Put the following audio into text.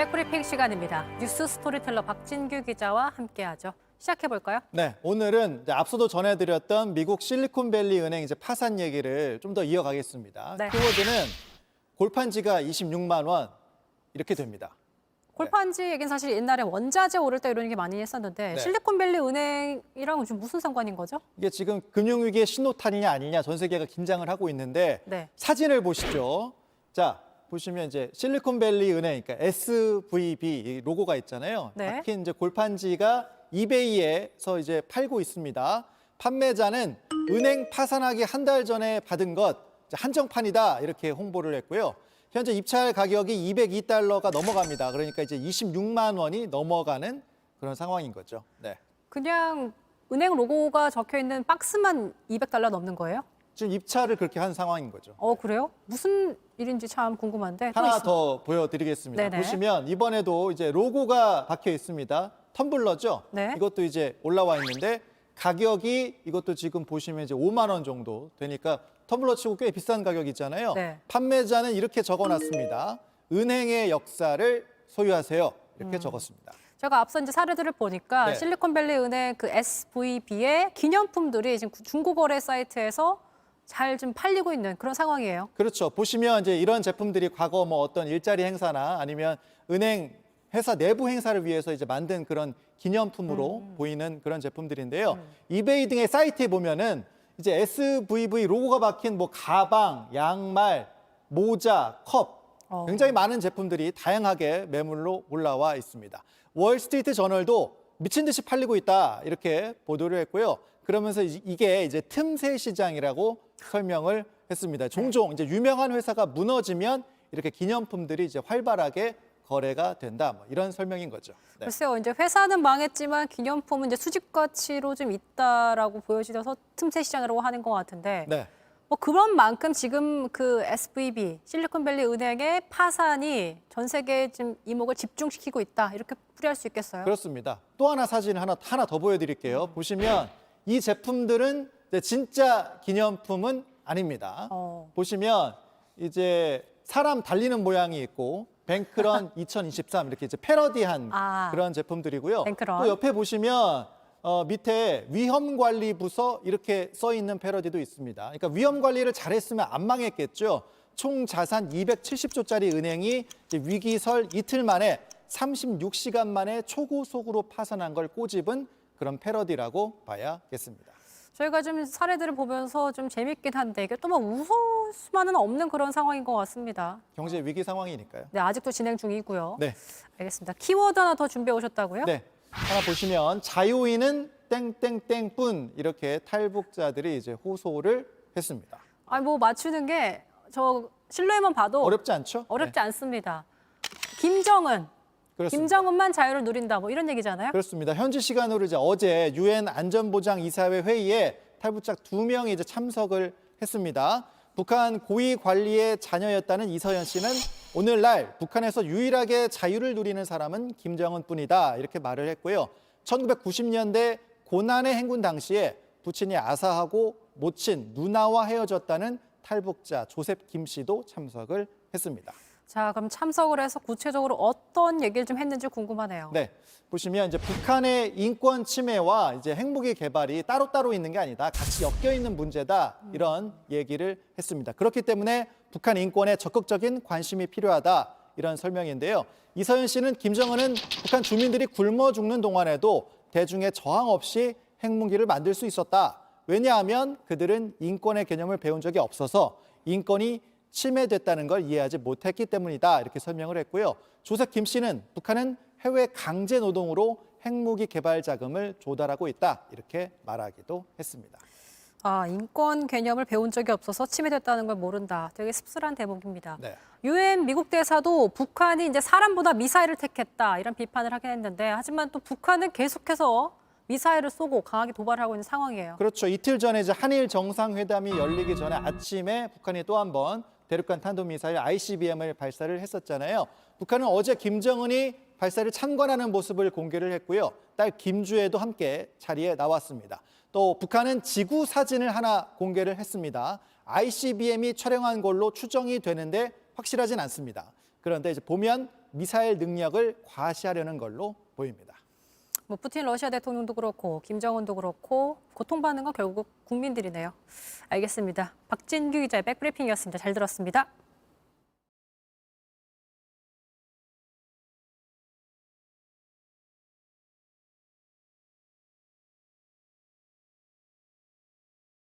백브리핑 시간입니다. 뉴스 스토리텔러 박진규 기자와 함께하죠. 시작해볼까요? 네, 오늘은 이제 앞서도 전해드렸던 미국 실리콘밸리 은행 이제 파산 얘기를 좀 더 이어가겠습니다. 네. 키워드는 골판지가 26만 원 이렇게 됩니다. 골판지 얘기는 사실 옛날에 원자재 오를 때 이런 게 많이 했었는데 네. 실리콘밸리 은행이랑 좀 무슨 상관인 거죠? 이게 지금 금융위기의 신호탄이냐 아니냐 전 세계가 긴장을 하고 있는데 네. 사진을 보시죠. 자, 보시면 이제 실리콘밸리 은행, 그러니까 SVB 로고가 있잖아요. 네. 박힌 이제 골판지가 이베이에서 이제 팔고 있습니다. 판매자는 은행 파산하기 한 달 전에 받은 것 한정판이다 이렇게 홍보를 했고요. 현재 입찰 가격이 202달러가 넘어갑니다. 그러니까 이제 26만 원이 넘어가는 그런 상황인 거죠. 네. 그냥 은행 로고가 적혀 있는 박스만 200달러 넘는 거예요? 지금 입찰을 그렇게 한 상황인 거죠. 그래요? 무슨 일인지 참 궁금한데. 하나 더 보여드리겠습니다. 네네. 보시면 이번에도 이제 로고가 박혀 있습니다. 텀블러죠. 네. 이것도 이제 올라와 있는데 가격이 이것도 지금 보시면 이제 5만 원 정도 되니까 텀블러 치고 꽤 비싼 가격이잖아요. 네. 판매자는 이렇게 적어놨습니다. 은행의 역사를 소유하세요. 이렇게 적었습니다. 제가 앞서 이제 사례들을 보니까 네. 실리콘밸리 은행 그 SVB의 기념품들이 지금 중고거래 사이트에서 잘 좀 팔리고 있는 그런 상황이에요. 그렇죠. 보시면 이제 이런 제품들이 과거 뭐 어떤 일자리 행사나 아니면 은행 회사 내부 행사를 위해서 이제 만든 그런 기념품으로 보이는 그런 제품들인데요. 이베이 등의 사이트에 보면은 이제 SVV 로고가 박힌 뭐 가방, 양말, 모자, 컵 굉장히 많은 제품들이 다양하게 매물로 올라와 있습니다. 월스트리트 저널도 미친 듯이 팔리고 있다 이렇게 보도를 했고요. 그러면서 이게 이제 틈새 시장이라고 설명을 했습니다. 종종 이제 유명한 회사가 무너지면 이렇게 기념품들이 이제 활발하게 거래가 된다. 뭐 이런 설명인 거죠. 네. 글쎄요, 이제 회사는 망했지만 기념품은 이제 수집 가치로 좀 있다라고 보여지셔서 틈새 시장이라고 하는 것 같은데. 네. 뭐 그런 만큼 지금 그 SVB 실리콘밸리 은행의 파산이 전 세계에 지금 이목을 집중시키고 있다 이렇게 풀이할 수 있겠어요? 그렇습니다. 또 하나 사진 하나 더 보여드릴게요. 보시면 이 제품들은 이제 진짜 기념품은 아닙니다. 보시면 이제 사람 달리는 모양이 있고 뱅크런 2023 이렇게 이제 패러디한 그런 제품들이고요. 뱅크런. 또 옆에 보시면 밑에 위험관리부서 이렇게 써 있는 패러디도 있습니다. 그러니까 위험관리를 잘했으면 안 망했겠죠. 총 자산 270조짜리 은행이 이제 위기설 이틀 만에 36시간 만에 초고속으로 파산한 걸 꼬집은 그런 패러디라고 봐야겠습니다. 저희가 좀 사례들을 보면서 좀 재밌긴 한데 이게 또 뭐 웃을 수만은 없는 그런 상황인 것 같습니다. 경제 위기 상황이니까요. 네, 아직도 진행 중이고요. 네. 알겠습니다. 키워드 하나 더 준비해 오셨다고요? 네. 하나 보시면 자유인은 땡땡땡뿐 이렇게 탈북자들이 이제 호소를 했습니다. 아니 뭐 맞추는 게 저 실루엣만 봐도 어렵지 않죠? 어렵지 네. 않습니다. 김정은. 그렇습니다. 김정은만 자유를 누린다 뭐 이런 얘기잖아요. 그렇습니다. 현지 시간으로 이제 어제 유엔 안전보장이사회 회의에 탈북자 2명이 이제 참석을 했습니다. 북한 고위 관리의 자녀였다는 이서연 씨는 오늘날 북한에서 유일하게 자유를 누리는 사람은 김정은뿐이다 이렇게 말을 했고요. 1990년대 고난의 행군 당시에 부친이 아사하고 모친 누나와 헤어졌다는 탈북자 조셉 김 씨도 참석을 했습니다. 자, 그럼 참석을 해서 구체적으로 어떤 얘기를 좀 했는지 궁금하네요. 네, 보시면 이제 북한의 인권 침해와 이제 핵무기 개발이 따로따로 있는 게 아니다. 같이 엮여 있는 문제다. 이런 얘기를 했습니다. 그렇기 때문에 북한 인권에 적극적인 관심이 필요하다. 이런 설명인데요. 이서연 씨는 김정은은 북한 주민들이 굶어 죽는 동안에도 대중의 저항 없이 핵무기를 만들 수 있었다. 왜냐하면 그들은 인권의 개념을 배운 적이 없어서 인권이 침해됐다는 걸 이해하지 못했기 때문이다. 이렇게 설명을 했고요. 조셉 김 씨는 북한은 해외 강제 노동으로 핵무기 개발 자금을 조달하고 있다. 이렇게 말하기도 했습니다. 인권 개념을 배운 적이 없어서 침해됐다는 걸 모른다. 되게 씁쓸한 대목입니다. 네. 유엔 미국 대사도 북한이 이제 사람보다 미사일을 택했다. 이런 비판을 하긴 했는데 하지만 또 북한은 계속해서 미사일을 쏘고 강하게 도발하고 있는 상황이에요. 그렇죠. 이틀 전에 이제 한일 정상회담이 열리기 전에 아침에 북한이 또 한 번 대륙간 탄도미사일 ICBM을 발사를 했었잖아요. 북한은 어제 김정은이 발사를 참관하는 모습을 공개를 했고요. 딸 김주애도 함께 자리에 나왔습니다. 또 북한은 지구 사진을 하나 공개를 했습니다. ICBM이 촬영한 걸로 추정이 되는데 확실하진 않습니다. 그런데 이제 보면 미사일 능력을 과시하려는 걸로 보입니다. 뭐 푸틴 러시아 대통령도 그렇고 김정은도 그렇고 고통받는 건 결국 국민들이네요. 알겠습니다. 박진규 기자의 백브리핑이었습니다. 잘 들었습니다.